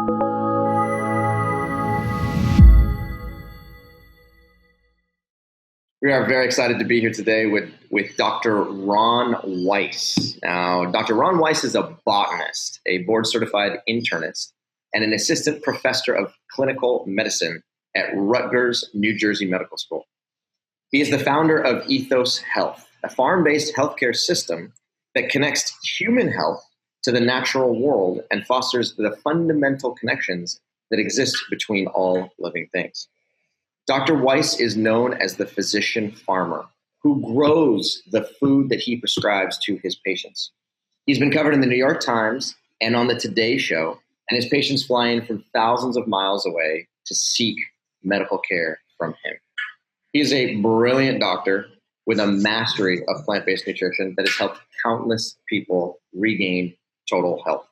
We are very excited to be here today with Dr. Ron Weiss. Now, Dr. Ron Weiss is a botanist, a board-certified internist, and an assistant professor of clinical medicine at Rutgers, New Jersey Medical School. He is the founder of Ethos Health, a farm-based healthcare system that connects human health to the natural world and fosters the fundamental connections that exist between all living things. Dr. Weiss is known as the physician farmer who grows the food that he prescribes to his patients. He's been covered in the New York Times and on the Today Show, and his patients fly in from thousands of miles away to seek medical care from him. He is a brilliant doctor with a mastery of plant-based nutrition that has helped countless people regain total health.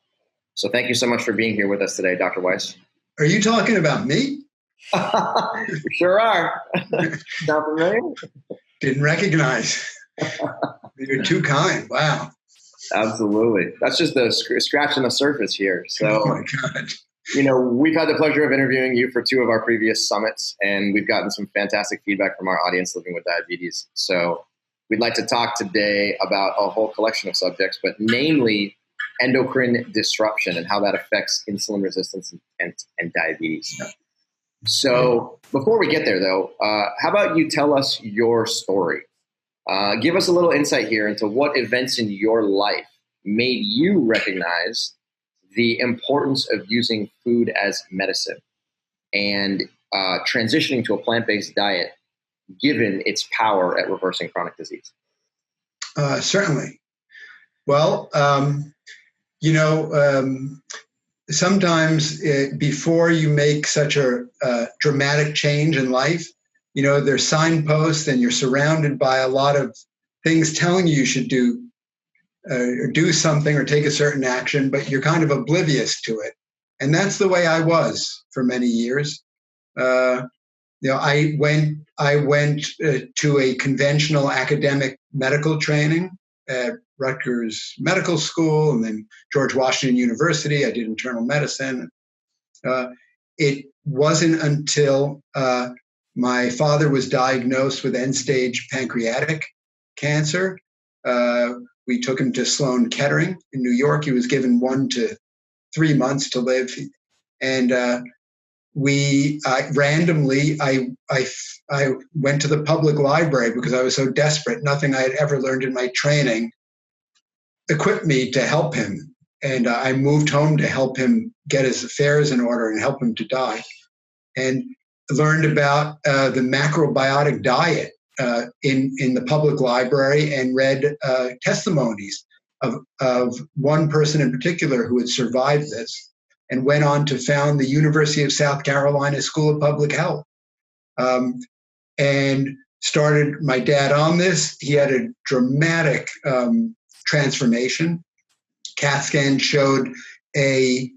So thank you so much for being here with us today, Dr. Weiss. Are you talking about me? We sure are. Sound familiar? Didn't recognize. You're too kind. Wow. Absolutely. That's just the scratching the surface here. So, oh my God. We've had the pleasure of interviewing you for 2 of our previous summits, and we've gotten some fantastic feedback from our audience living with diabetes. So we'd like to talk today about a whole collection of subjects, but namely endocrine disruption and how that affects insulin resistance and diabetes. So before we get there, though, how about you tell us your story? Give us a little insight here into what events in your life made you recognize the importance of using food as medicine and transitioning to a plant-based diet, given its power at reversing chronic disease. Certainly. Well, sometimes before you make such a dramatic change in life, there's signposts and you're surrounded by a lot of things telling you should do or do something or take a certain action, but you're kind of oblivious to it. And that's the way I was for many years. I went to a conventional academic medical training at Rutgers Medical School and then George Washington University. I did internal medicine. It wasn't until my father was diagnosed with end-stage pancreatic cancer. We took him to Sloan Kettering in New York. He was given 1 to 3 months to live. And randomly went to the public library because I was so desperate. Nothing I had ever learned in my training equipped me to help him. And I moved home to help him get his affairs in order and help him to die. And learned about the macrobiotic diet in the public library and read testimonies of one person in particular who had survived this and went on to found the University of South Carolina School of Public Health and started my dad on this. He had a dramatic transformation. CAT scan showed a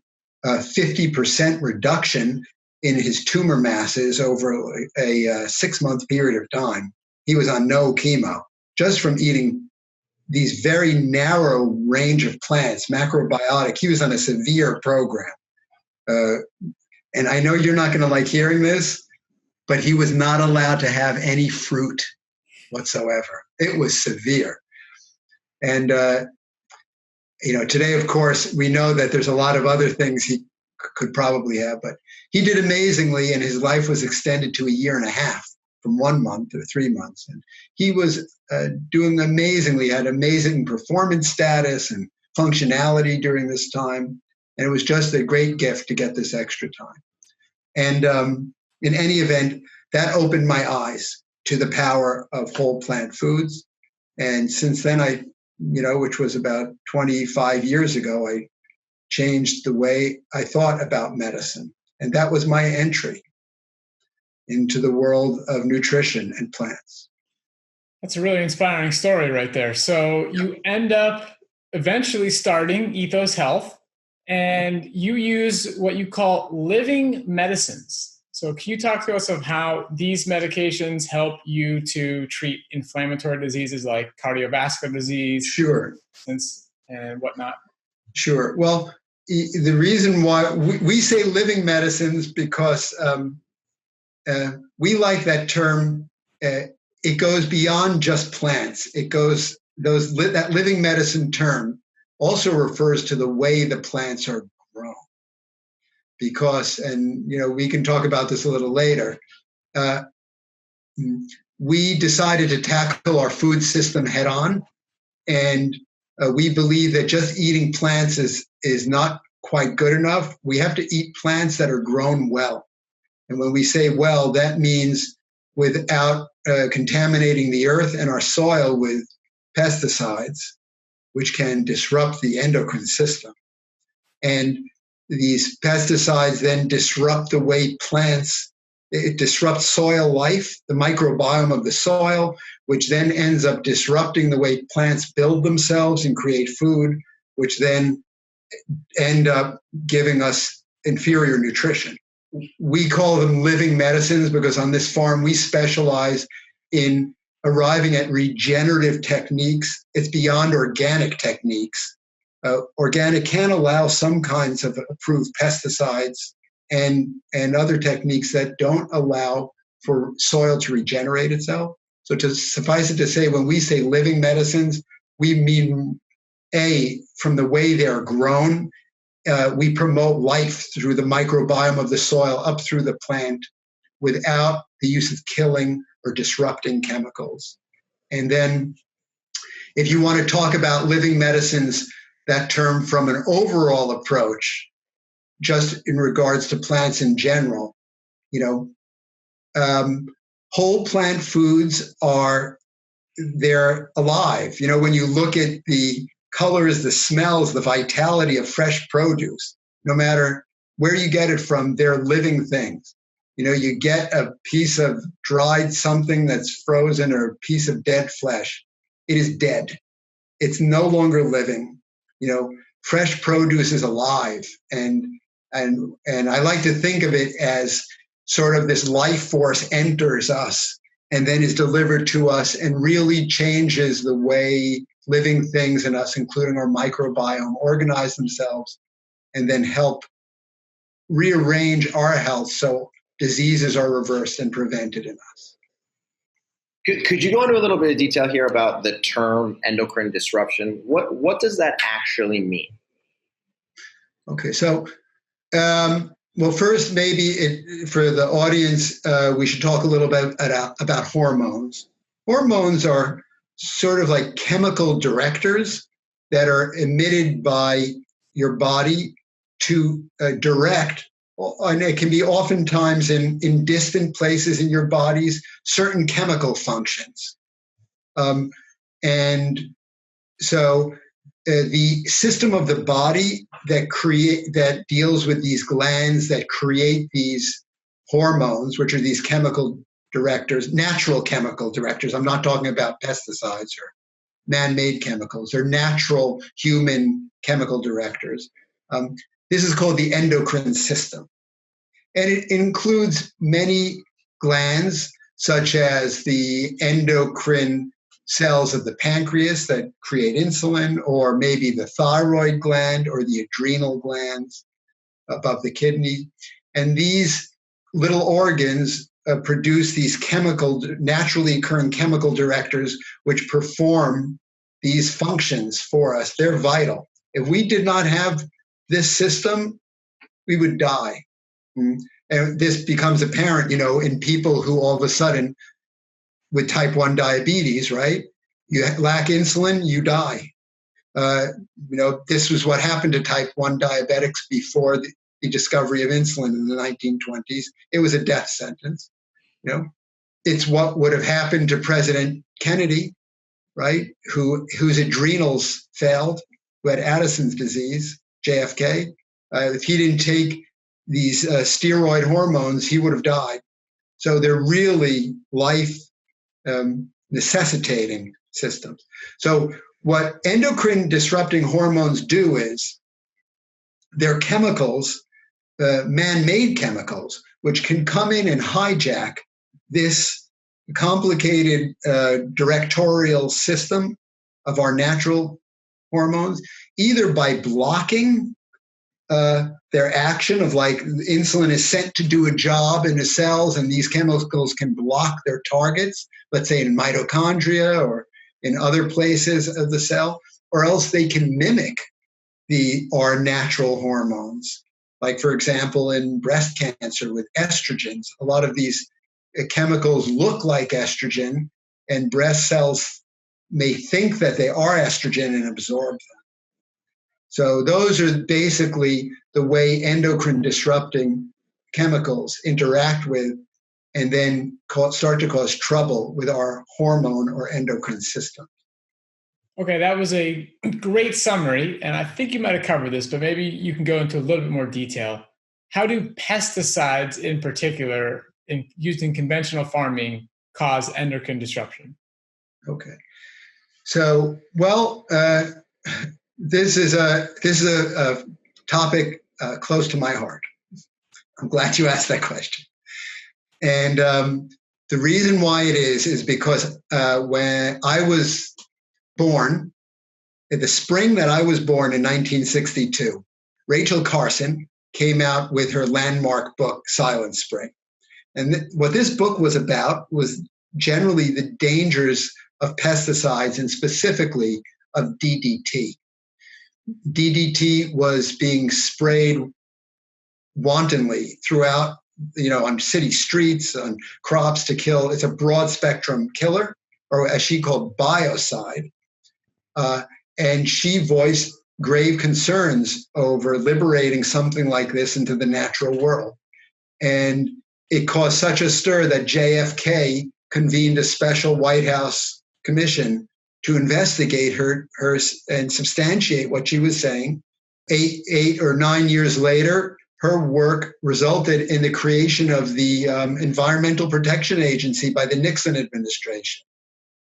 50% reduction in his tumor masses over a 6-month period of time. He was on no chemo, just from eating these very narrow range of plants, macrobiotic. He was on a severe program. And I know you're not going to like hearing this, but he was not allowed to have any fruit whatsoever. It was severe. And, today, of course, we know that there's a lot of other things he could probably have, but he did amazingly, and his life was extended to 1.5 years from 1 month to 3 months. And he was doing amazingly, had amazing performance status and functionality during this time. And it was just a great gift to get this extra time. And in any event, that opened my eyes to the power of whole plant foods. And since then, which was about 25 years ago, I changed the way I thought about medicine. And that was my entry into the world of nutrition and plants. That's a really inspiring story right there. So you end up eventually starting Ethos Health, and you use what you call living medicines. So can you talk to us of how these medications help you to treat inflammatory diseases like cardiovascular disease? Sure. And whatnot? Sure. Well, the reason why we say living medicines because we like that term. It goes beyond just plants. It goes that living medicine term also refers to the way the plants are grown. Because, and we can talk about this a little later. We decided to tackle our food system head on, and we believe that just eating plants is not quite good enough. We have to eat plants that are grown well. And when we say well, that means without contaminating the earth and our soil with pesticides, which can disrupt the endocrine system. And these pesticides then disrupt the way plants, it disrupts soil life, the microbiome of the soil, which then ends up disrupting the way plants build themselves and create food, which then end up giving us inferior nutrition. We call them living medicines because on this farm we specialize in arriving at regenerative techniques. It's beyond organic techniques. Organic can allow some kinds of approved pesticides and other techniques that don't allow for soil to regenerate itself. So to suffice it to say, when we say living medicines, we mean from the way they're grown. We promote life through the microbiome of the soil up through the plant without the use of killing or disrupting chemicals. And then if you want to talk about living medicines, that term from an overall approach, just in regards to plants in general, whole plant foods they're alive. When you look at the colors, the smells, the vitality of fresh produce, no matter where you get it from, they're living things. You get a piece of dried something that's frozen or a piece of dead flesh. It is dead. It's no longer living. Fresh produce is alive. And I like to think of it as sort of this life force enters us and then is delivered to us and really changes the way living things in us, including our microbiome, organize themselves and then help rearrange our health so diseases are reversed and prevented in us. Could you go into a little bit of detail here about the term endocrine disruption? What does that actually mean? Okay, so well, first, maybe for the audience, we should talk a little bit about hormones. Hormones are sort of like chemical directors that are emitted by your body to direct, and it can be oftentimes in distant places in your bodies, certain chemical functions. And so the system of the body that deals with these glands that create these hormones, which are these chemical directors, natural chemical directors. I'm not talking about pesticides or man-made chemicals. They're natural human chemical directors. This is called the endocrine system. And it includes many glands, such as the endocrine cells of the pancreas that create insulin, or maybe the thyroid gland or the adrenal glands above the kidney. And these little organs produce these naturally occurring chemical directors, which perform these functions for us. They're vital. If we did not have this system, we would die. And this becomes apparent, in people who all of a sudden, with type 1 diabetes, right? You lack insulin, you die. This was what happened to type 1 diabetics before the discovery of insulin in the 1920s. It was a death sentence. It's what would have happened to President Kennedy, right? Whose adrenals failed, who had Addison's disease, JFK. If he didn't take these steroid hormones, he would have died. So they're really life necessitating systems. So what endocrine disrupting hormones do is they're chemicals, man-made chemicals, which can come in and hijack this complicated directorial system of our natural hormones, either by blocking their action of like insulin is sent to do a job in the cells, and these chemicals can block their targets, let's say in mitochondria or in other places of the cell, or else they can mimic our natural hormones. Like, for example, in breast cancer with estrogens, a lot of these chemicals look like estrogen, and breast cells may think that they are estrogen and absorb them. So those are basically the way endocrine disrupting chemicals interact with and then start to cause trouble with our hormone or endocrine system. Okay, that was a great summary, and I think you might have covered this, but maybe you can go into a little bit more detail. How do pesticides in particular, used in conventional farming, cause endocrine disruption? Okay. So, well, this is a topic close to my heart. I'm glad you asked that question. And the reason why it is because when I was born, in the spring that I was born in 1962, Rachel Carson came out with her landmark book, Silent Spring. And what this book was about was generally the dangers of pesticides and specifically of DDT. DDT was being sprayed wantonly throughout, on city streets, on crops to kill. It's a broad spectrum killer, or as she called, biocide. And she voiced grave concerns over liberating something like this into the natural world. And it caused such a stir that JFK convened a special White House commission to investigate her and substantiate what she was saying. 8 or 9 years later, her work resulted in the creation of the Environmental Protection Agency by the Nixon administration.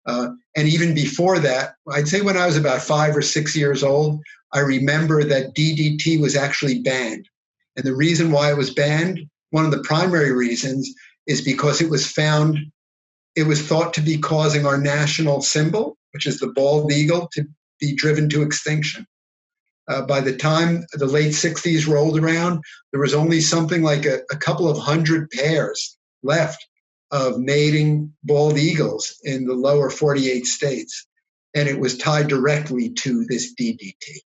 And even before that, I'd say when I was about 5 or 6 years old, I remember that DDT was actually banned. And the reason why it was banned, one of the primary reasons, is because it was thought to be causing our national symbol, which is the bald eagle, to be driven to extinction. By the time the late 60s rolled around, there was only something like a couple of hundred pairs left of mating bald eagles in the lower 48 states. And it was tied directly to this DDT.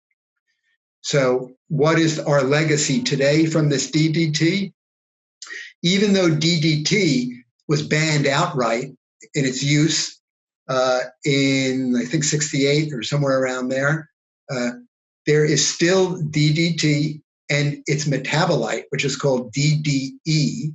So what is our legacy today from this DDT? Even though DDT was banned outright in its use in, I think, 68 or somewhere around there, there is still DDT and its metabolite, which is called DDE,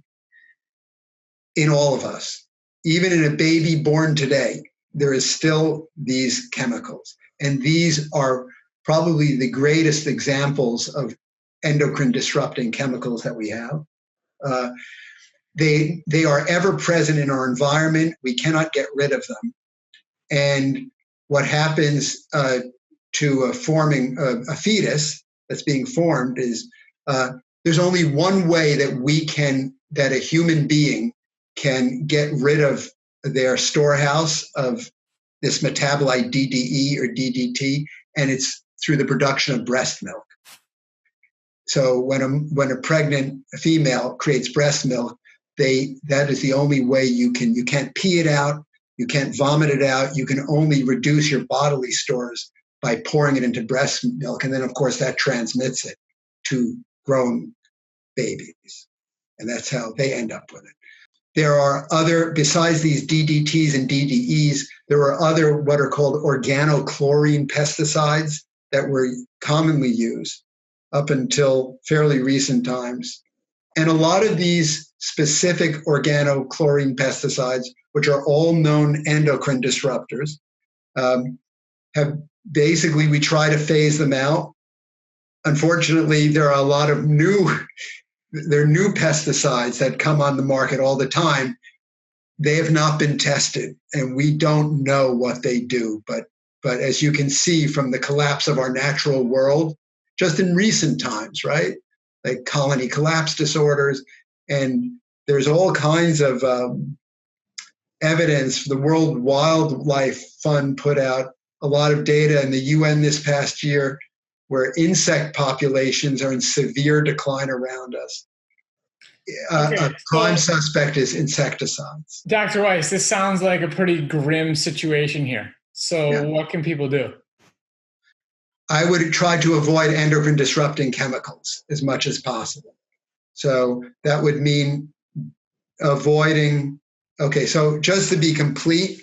in all of us. Even in a baby born today, there is still these chemicals. And these are probably the greatest examples of endocrine disrupting chemicals that we have. They are ever present in our environment. We cannot get rid of them. And what happens to forming a fetus that's being formed is there's only one way that a human being can get rid of their storehouse of this metabolite DDE or DDT, and it's through the production of breast milk. So when a pregnant female creates breast milk, that is the only way you can't pee it out, you can't vomit it out, you can only reduce your bodily stores by pouring it into breast milk. And then, of course, that transmits it to grown babies. And that's how they end up with it. There are besides these DDTs and DDEs, there are other what are called organochlorine pesticides that were commonly used up until fairly recent times. And a lot of these specific organochlorine pesticides, which are all known endocrine disruptors, have basically, we try to phase them out. Unfortunately, there are a lot of new pesticides that come on the market all the time. They have not been tested, and we don't know what they do. But as you can see from the collapse of our natural world, just in recent times, right? Like colony collapse disorders, and there's all kinds of evidence. The World Wildlife Fund put out a lot of data in the UN this past year where insect populations are in severe decline around us. A prime suspect is insecticides. Dr. Weiss, this sounds like a pretty grim situation here. So what can people do? I would try to avoid endocrine disrupting chemicals as much as possible. So that would mean avoiding, so just to be complete,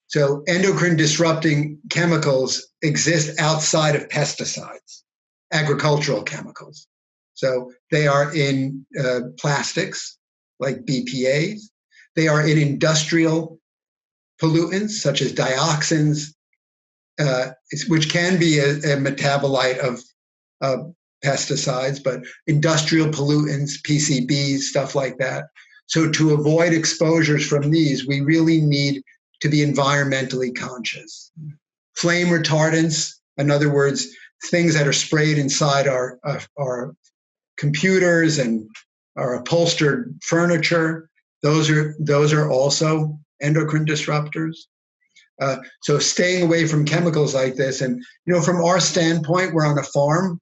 so endocrine disrupting chemicals exist outside of pesticides, agricultural chemicals. So they are in plastics like BPAs. They are in industrial pollutants such as dioxins, which can be a metabolite of pesticides, but industrial pollutants, PCBs, stuff like that. So to avoid exposures from these, we really need to be environmentally conscious. Flame retardants, in other words, things that are sprayed inside our computers and our upholstered furniture, those are also endocrine disruptors. So staying away from chemicals like this. And, from our standpoint, we're on a farm.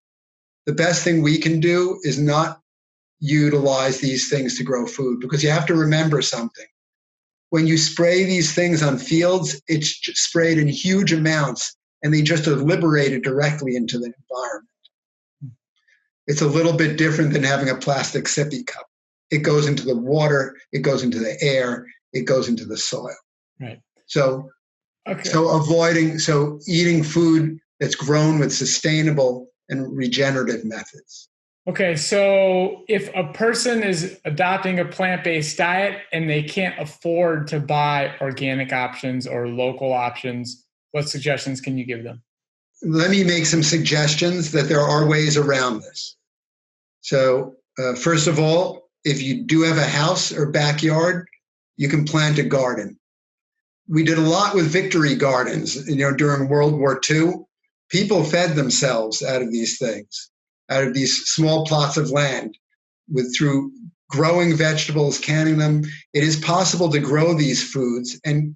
The best thing we can do is not utilize these things to grow food, because you have to remember something. When you spray these things on fields, it's sprayed in huge amounts, and they just are liberated directly into the environment. It's a little bit different than having a plastic sippy cup. It goes into the water, it goes into the air, it goes into the soil. Right. So eating food that's grown with sustainable and regenerative methods. Okay, so if a person is adopting a plant-based diet and they can't afford to buy organic options or local options, what suggestions can you give them? Let me make some suggestions that there are ways around this. So first of all, if you do have a house or backyard, you can plant a garden. We did a lot with victory gardens, during World War II. People fed themselves out of these things, out of these small plots of land, through growing vegetables, canning them. It is possible to grow these foods and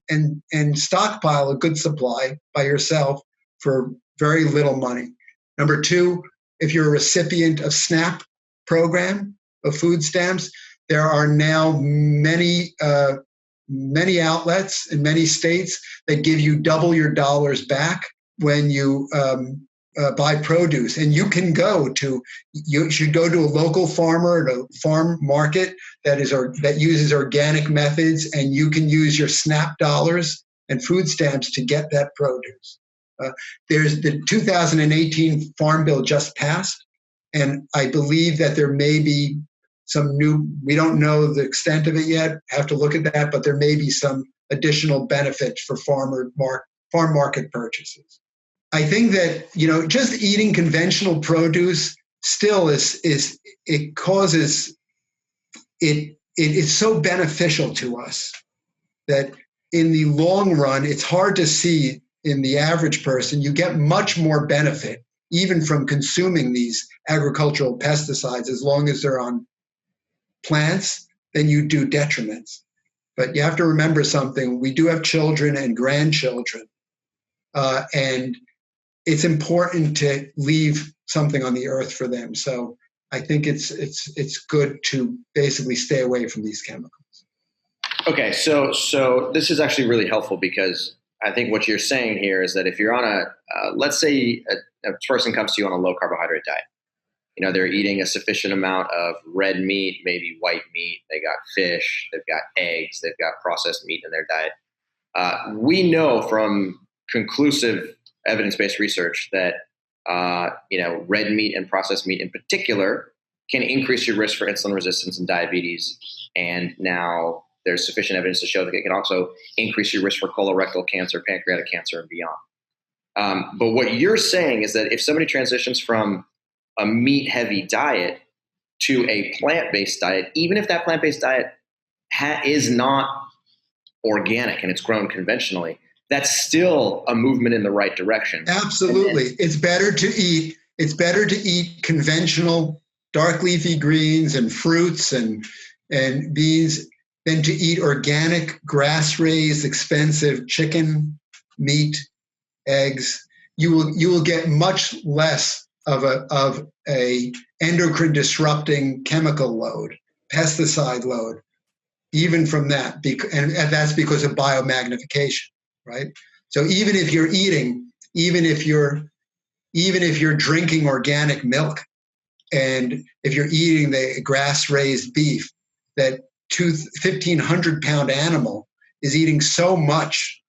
stockpile a good supply by yourself for very little money. Number two, if you're a recipient of SNAP program of food stamps, there are now many outlets in many states that give you double your dollars back when you buy produce. And you should go to a local farmer at a farm market that uses organic methods, and you can use your SNAP dollars and food stamps to get that produce. There's the 2018 Farm Bill just passed, and I believe that there may be some we don't know the extent of it yet, have to look at that, but there may be some additional benefits for farm market purchases. I think that, just eating conventional produce still is so beneficial to us that in the long run, it's hard to see in the average person, you get much more benefit even from consuming these agricultural pesticides as long as they're on plants than you do detriments. But you have to remember something. We do have children and grandchildren, and it's important to leave something on the earth for them. So I think it's good to basically stay away from these chemicals. Okay, so this is actually really helpful, because I think what you're saying here is that if you're on let's say a person comes to you on a low carbohydrate diet, they're eating a sufficient amount of red meat, maybe white meat, they got fish, they've got eggs, they've got processed meat in their diet. We know from conclusive evidence-based research that red meat and processed meat in particular can increase your risk for insulin resistance and diabetes. And now there's sufficient evidence to show that it can also increase your risk for colorectal cancer, pancreatic cancer, and beyond. But what you're saying is that if somebody transitions from a meat-heavy diet to a plant-based diet, even if that plant-based diet is not organic and it's grown conventionally, that's still a movement in the right direction. Absolutely. It's better to eat conventional dark leafy greens and fruits and beans than to eat organic, grass-raised, expensive chicken, meat, eggs. you will get much less of a endocrine disrupting chemical load, pesticide load, even from that, and that's because of biomagnification, right? So even if you're eating, even if you're drinking organic milk, and if you're eating the grass-raised beef, that 1,500-pound animal is eating so much,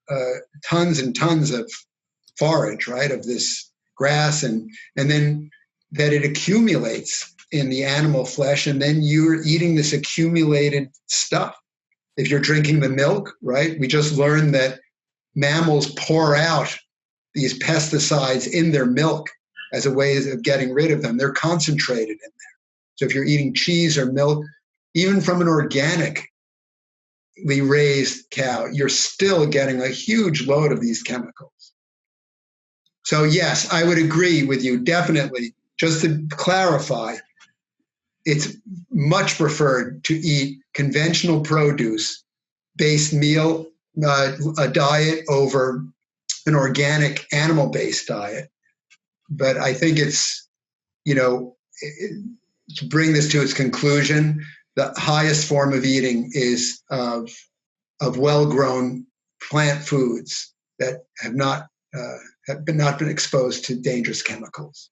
tons and tons of forage, right, of this grass, and then that it accumulates in the animal flesh, and then you're eating this accumulated stuff. If you're drinking the milk, right, we just learned that mammals pour out these pesticides in their milk as a way of getting rid of them. They're concentrated in there. So if you're eating cheese or milk, even from an organically raised cow, you're still getting a huge load of these chemicals. So yes, I would agree with you, definitely. Just to clarify, it's much preferred to eat conventional produce-based meal, a diet over an organic animal-based diet. But I think it's, to bring this to its conclusion, the highest form of eating is of well-grown plant foods that have not been exposed to dangerous chemicals.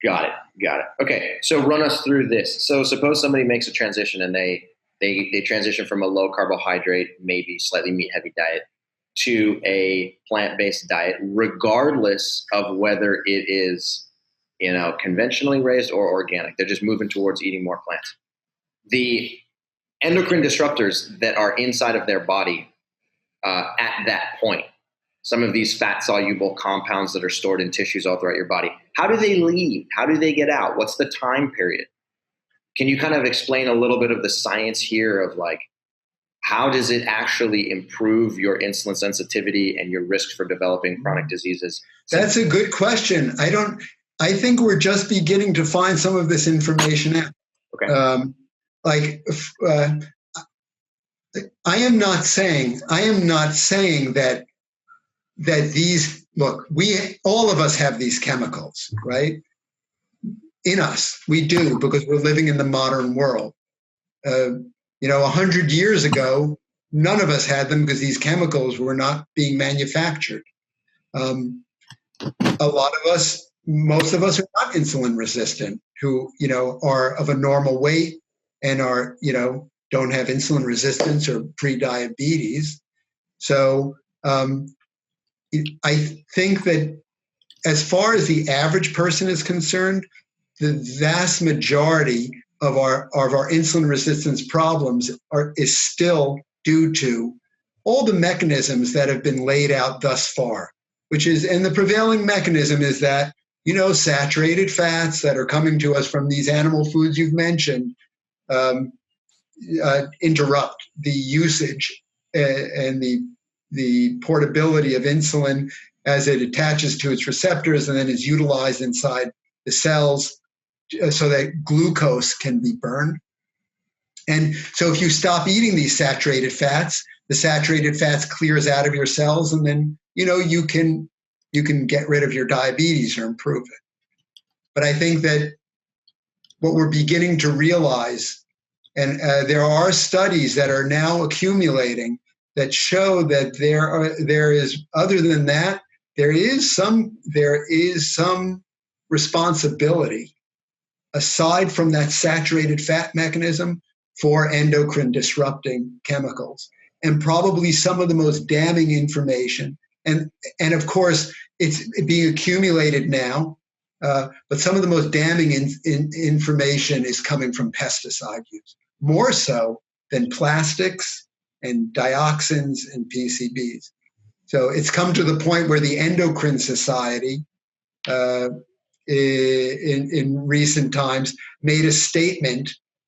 Got it. Okay, so run us through this. So suppose somebody makes a transition and they transition from a low carbohydrate, maybe slightly meat heavy diet to a plant-based diet, regardless of whether it is, conventionally raised or organic. They're just moving towards eating more plants. The endocrine disruptors that are inside of their body at that point, some of these fat-soluble compounds that are stored in tissues all throughout your body, how do they leave? How do they get out? What's the time period? Can you kind of explain a little bit of the science here of how does it actually improve your insulin sensitivity and your risk for developing chronic diseases? That's a good question. I think we're just beginning to find some of this information out. Okay. I am not saying that these, look, all of us have these chemicals, right? In us, we do, because we're living in the modern world. 100 years ago, none of us had them because these chemicals were not being manufactured. A lot of us, most of us are not insulin resistant, who, are of a normal weight and are, don't have insulin resistance or pre-diabetes. So I think that as far as the average person is concerned, the vast majority of our insulin resistance problems is still due to all the mechanisms that have been laid out thus far, and the prevailing mechanism is that, saturated fats that are coming to us from these animal foods you've mentioned interrupt the usage and the portability of insulin as it attaches to its receptors and then is utilized inside the cells so that glucose can be burned. And so if you stop eating these saturated fats, the saturated fats clears out of your cells, and then, you can get rid of your diabetes or improve it. But I think that what we're beginning to realize, and there are studies that are now accumulating that show that there is, other than that, there is some responsibility aside from that saturated fat mechanism for endocrine disrupting chemicals, and probably some of the most damning information. And of course, it's being accumulated now, but some of the most damning information is coming from pesticide use, more so than plastics and dioxins and PCBs. So it's come to the point where the Endocrine Society in recent times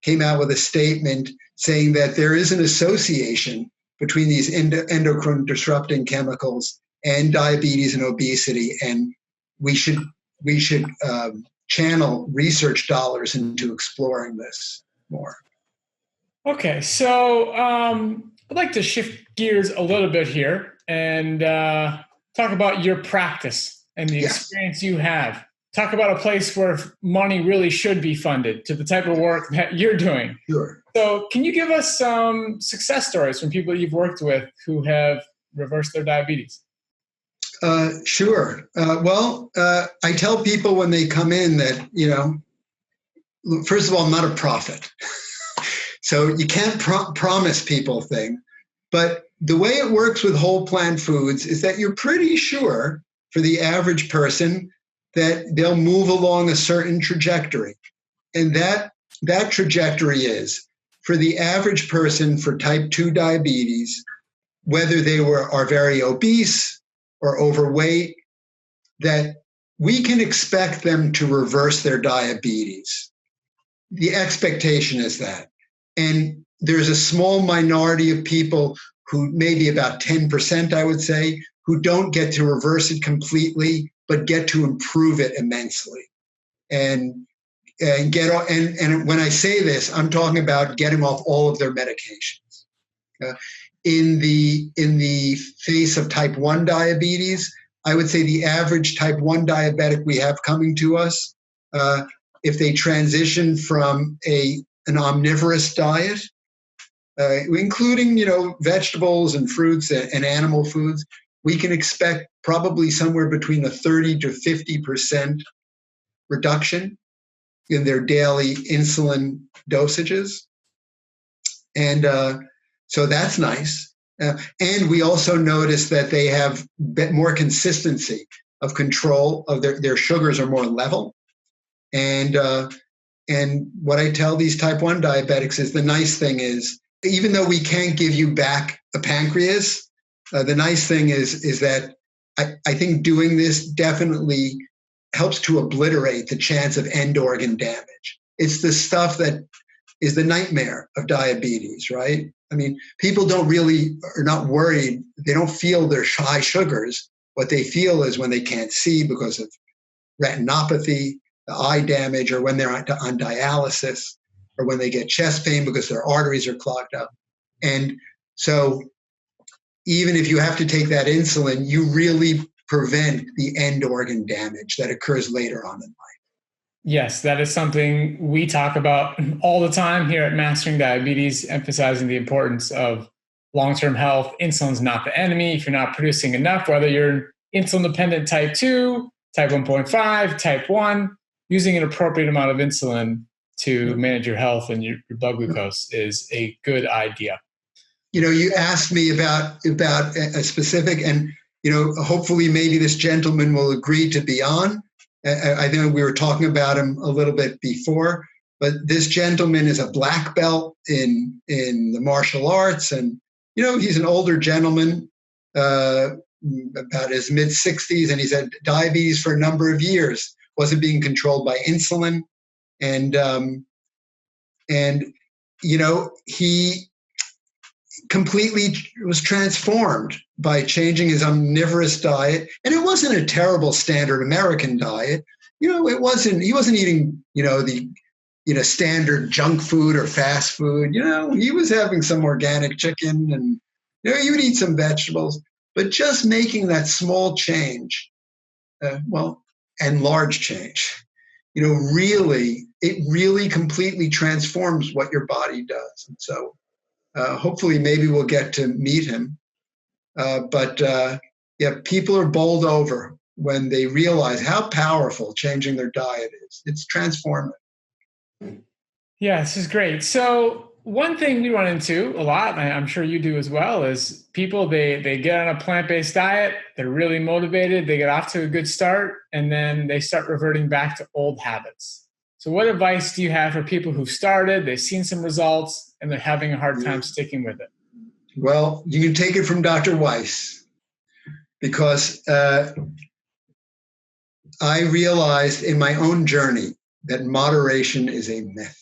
came out with a statement saying that there is an association between these endocrine disrupting chemicals and diabetes and obesity, and we should channel research dollars into exploring this more. Okay, so I'd like to shift gears a little bit here and talk about your practice. and the Yes. experience you have. Talk about a place where money really should be funded to the type of work that you're doing. Sure. So can you give us some success stories from people you've worked with who have reversed their diabetes? Sure. I tell people when they come in that, first of all, I'm not a prophet. So you can't promise people things. But the way it works with whole plant foods is that you're pretty sure for the average person that they'll move along a certain trajectory. And that trajectory is for the average person for type 2 diabetes, whether they are very obese or overweight, that we can expect them to reverse their diabetes. The expectation is that. And there's a small minority of people who, maybe about 10%, I would say, who don't get to reverse it completely, but get to improve it immensely. And when I say this, I'm talking about getting off all of their medications. In the face of type 1 diabetes, I would say the average type 1 diabetic we have coming to us, if they transition from an omnivorous diet, including vegetables and fruits and animal foods, we can expect probably somewhere between a 30 to 50% reduction in their daily insulin dosages. And so that's nice. And we also notice that they have a bit more consistency of control of their sugars are more level. And what I tell these type 1 diabetics is the nice thing is, even though we can't give you back a pancreas, the nice thing is that I think doing this definitely helps to obliterate the chance of end organ damage. It's the stuff that is the nightmare of diabetes, right? I mean, people are not worried. They don't feel their high sugars. What they feel is when they can't see because of retinopathy, the eye damage, or when they're on dialysis, or when they get chest pain because their arteries are clogged up. And so even if you have to take that insulin, you really prevent the end organ damage that occurs later on in life. Yes, that is something we talk about all the time here at Mastering Diabetes, emphasizing the importance of long-term health. Insulin's not the enemy. If you're not producing enough, whether you're insulin-dependent type 2, type 1.5, type 1, using an appropriate amount of insulin to manage your health and your blood glucose is a good idea. You asked me about a specific, and hopefully maybe this gentleman will agree to be on. I think we were talking about him a little bit before, but this gentleman is a black belt in the martial arts, and he's an older gentleman, about his mid-60s, and he's had diabetes for a number of years. Wasn't being controlled by insulin, and he completely was transformed by changing his omnivorous diet. And it wasn't a terrible standard American diet. He wasn't eating, the standard junk food or fast food. He was having some organic chicken, and, he would eat some vegetables, but just making that small change, and large change, it really completely transforms what your body does. And so, hopefully, maybe we'll get to meet him. But people are bowled over when they realize how powerful changing their diet is. It's transformative. Yeah, this is great. So one thing we run into a lot, and I'm sure you do as well, is people, they get on a plant-based diet, they're really motivated, they get off to a good start, and then they start reverting back to old habits. So what advice do you have for people who've started, they've seen some results, and they're having a hard time sticking with it? Well, you can take it from Dr. Weiss, because I realized in my own journey that moderation is a myth.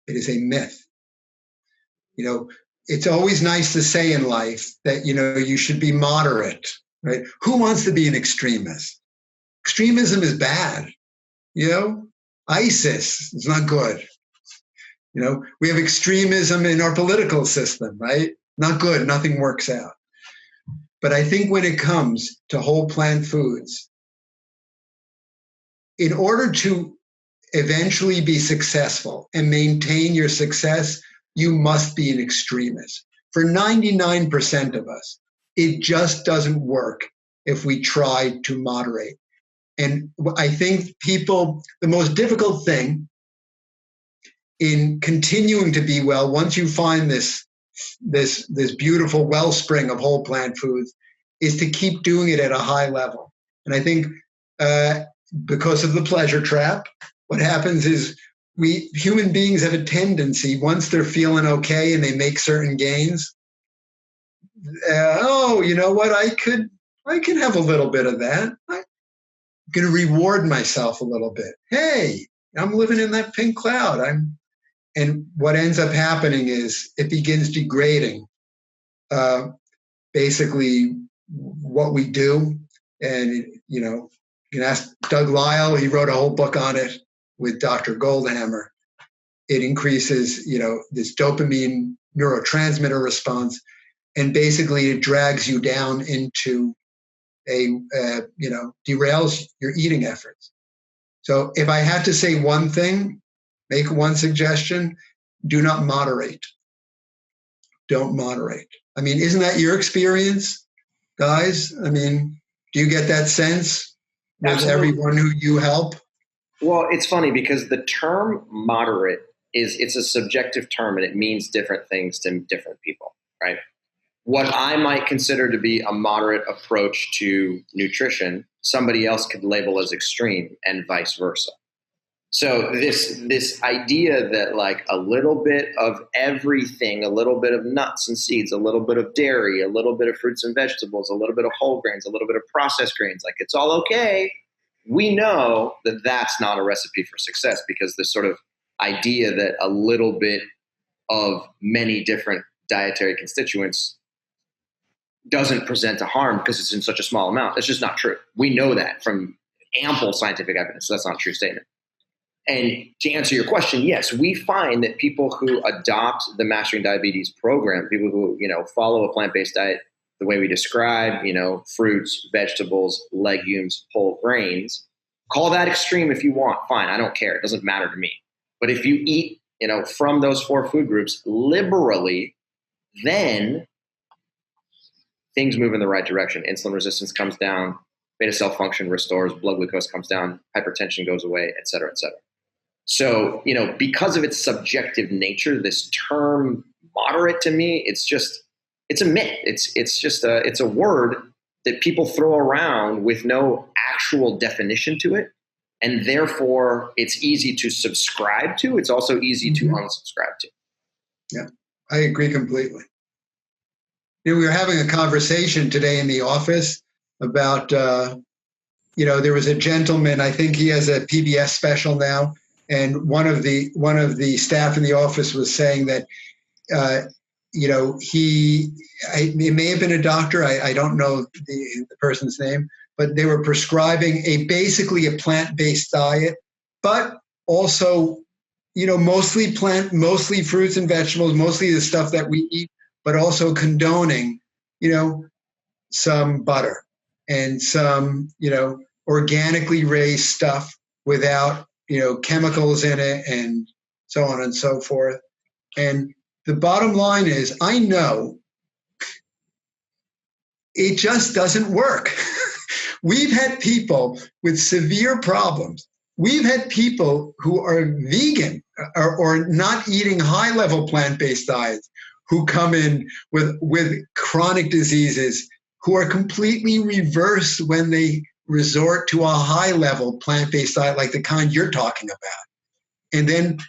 It is a myth. It's always nice to say in life that, you should be moderate, right? Who wants to be an extremist? Extremism is bad. ISIS is not good. We have extremism in our political system, right? Not good. Nothing works out. But I think when it comes to whole plant foods, in order to eventually be successful and maintain your success, you must be an extremist. For 99% of us, it just doesn't work if we try to moderate. And I think the most difficult thing in continuing to be well, once you find this beautiful wellspring of whole plant foods, is to keep doing it at a high level. And I think because of the pleasure trap, what happens is we human beings have a tendency, once they're feeling okay and they make certain gains, you know what, I can have a little bit of that. I'm going to reward myself a little bit. Hey, I'm living in that pink cloud. And what ends up happening is it begins degrading basically what we do. And, you know, you can ask Doug Lisle, he wrote a whole book on it with Dr. Goldhammer. It increases, you know, this dopamine neurotransmitter response, and basically it drags you down into derails your eating efforts. So if I had to say one thing, make one suggestion, do not moderate. Don't moderate. I mean, isn't that your experience, guys? I mean, do you get that sense with Absolutely. everyone who you help? Well, it's funny because the term moderate it's a subjective term and it means different things to different people, right? What I might consider to be a moderate approach to nutrition, somebody else could label as extreme, and vice versa. So this idea that like a little bit of everything, a little bit of nuts and seeds, a little bit of dairy, a little bit of fruits and vegetables, a little bit of whole grains, a little bit of processed grains, like it's all okay. We know that that's not a recipe for success, because this sort of idea that a little bit of many different dietary constituents doesn't present a harm because it's in such a small amount. It's just not true. We know that from ample scientific evidence. So that's not a true statement. And to answer your question, yes, we find that people who adopt the Mastering Diabetes program, people who, you know, follow a plant-based diet the way we describe, you know, fruits, vegetables, legumes, whole grains, call that extreme if you want. Fine, I don't care. It doesn't matter to me. But if you eat, you know, from those four food groups liberally, then things move in the right direction. Insulin resistance comes down, beta cell function restores, blood glucose comes down, hypertension goes away, et cetera, et cetera. So, you know, because of its subjective nature, this term moderate to me, it's a myth. It's a word that people throw around with no actual definition to it. And therefore it's easy to subscribe to. It's also easy to unsubscribe to. Yeah, I agree completely. You know, we were having a conversation today in the office about, there was a gentleman, I think he has a PBS special now. And one of the staff in the office was saying that, it may have been a doctor. I don't know the person's name, but they were prescribing basically a plant-based diet, but also, you know, mostly fruits and vegetables, mostly the stuff that we eat, but also condoning, you know, some butter and some, you know, organically raised stuff without, you know, chemicals in it and so on and so forth. And the bottom line is, I know it just doesn't work. We've had people with severe problems. We've had people who are vegan or not eating high-level plant-based diets who come in with chronic diseases who are completely reversed when they resort to a high-level plant-based diet like the kind you're talking about. And then,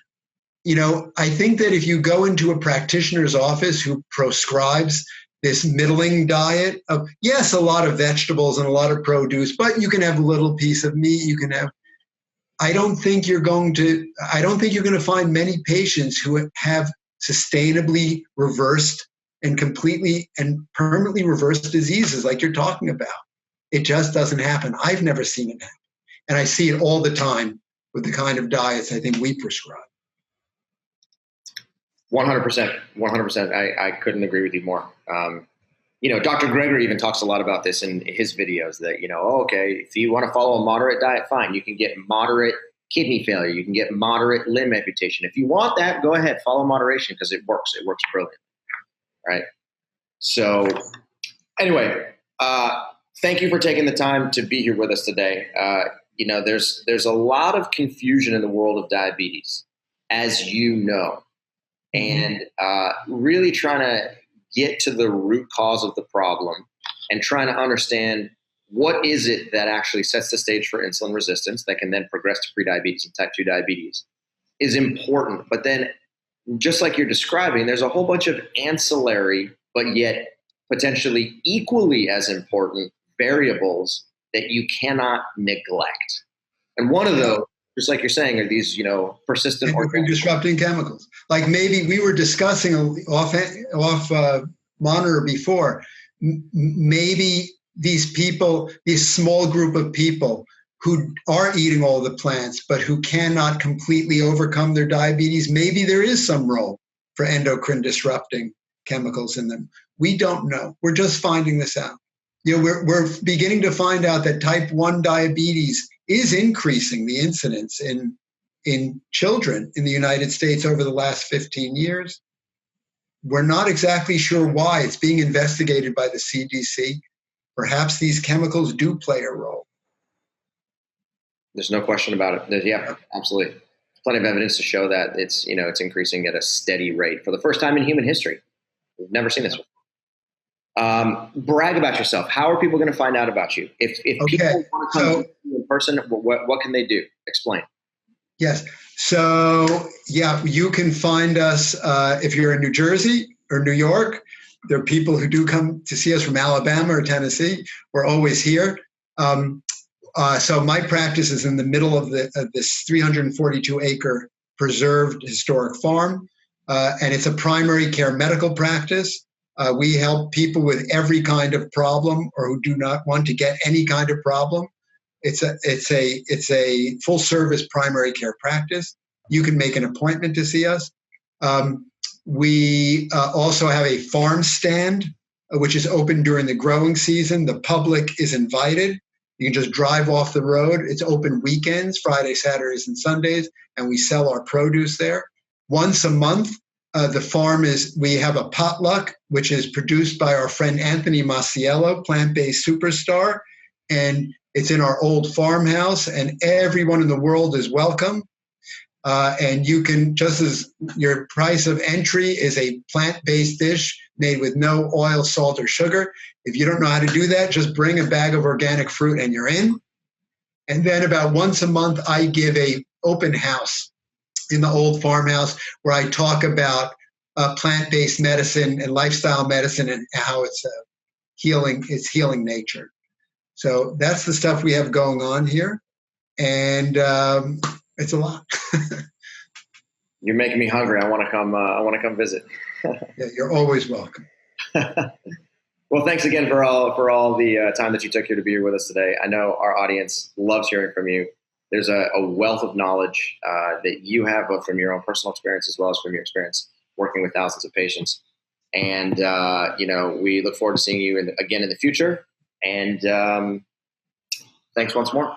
you know, I think that if you go into a practitioner's office who prescribes this middling diet of, yes, a lot of vegetables and a lot of produce, but you can have a little piece of meat, I don't think you're going to find many patients who have sustainably reversed and completely and permanently reversed diseases like you're talking about. It just doesn't happen. I've never seen it happen. And I see it all the time with the kind of diets I think we prescribe. 100%. 100%. I couldn't agree with you more. Dr. Greger even talks a lot about this in his videos that, okay, if you want to follow a moderate diet, fine. You can get moderate kidney failure. You can get moderate limb amputation. If you want that, go ahead, follow moderation because it works. It works brilliantly, right? So anyway, thank you for taking the time to be here with us today. There's a lot of confusion in the world of diabetes, as you know, and really trying to get to the root cause of the problem and trying to understand what is it that actually sets the stage for insulin resistance that can then progress to prediabetes and type 2 diabetes is important. But then, just like you're describing, there's a whole bunch of ancillary, but yet potentially equally as important variables that you cannot neglect. And one of those, just like you're saying, are these, persistent endocrine disrupting chemicals. Like maybe we were discussing off monitor before, maybe these people, this small group of people who are eating all the plants, but who cannot completely overcome their diabetes, maybe there is some role for endocrine disrupting chemicals in them. We don't know. We're just finding this out. We're beginning to find out that type 1 diabetes is increasing the incidence in children in the United States over the last 15 years. We're not exactly sure why. It's being investigated by the CDC. Perhaps these chemicals do play a role. There's no question about it. Yeah, absolutely. Plenty of evidence to show that it's increasing at a steady rate for the first time in human history. We've never seen this before. Brag about yourself. How are people going to find out about you? If people want to come in person, what can they do? Explain. Yes. So, you can find us if you're in New Jersey or New York. There are people who do come to see us from Alabama or Tennessee. We're always here. So my practice is in the middle of this 342-acre preserved historic farm, and it's a primary care medical practice. We help people with every kind of problem or who do not want to get any kind of problem. It's a full service primary care practice. You can make an appointment to see us. We also have a farm stand, which is open during the growing season. The public is invited. You can just drive off the road. It's open weekends, Fridays, Saturdays, and Sundays, and we sell our produce there. Once a month, we have a potluck, which is produced by our friend Anthony Masiello, plant-based superstar, and it's in our old farmhouse, and everyone in the world is welcome. And you can, just as your price of entry is a plant-based dish made with no oil, salt, or sugar. If you don't know how to do that, just bring a bag of organic fruit and you're in. And then about once a month, I give a open house in the old farmhouse where I talk about plant-based medicine and lifestyle medicine and how it's healing nature. So that's the stuff we have going on here. And it's a lot. You're making me hungry. I want to come. I want to come visit. Yeah, you're always welcome. Well, thanks again for all the time that you took here to be here with us today. I know our audience loves hearing from you. There's a wealth of knowledge that you have, both from your own personal experience as well as from your experience working with thousands of patients. And we look forward to seeing you again in the future. And thanks once more.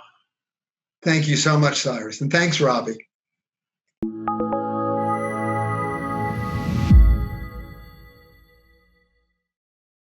Thank you so much, Cyrus. And thanks, Robbie.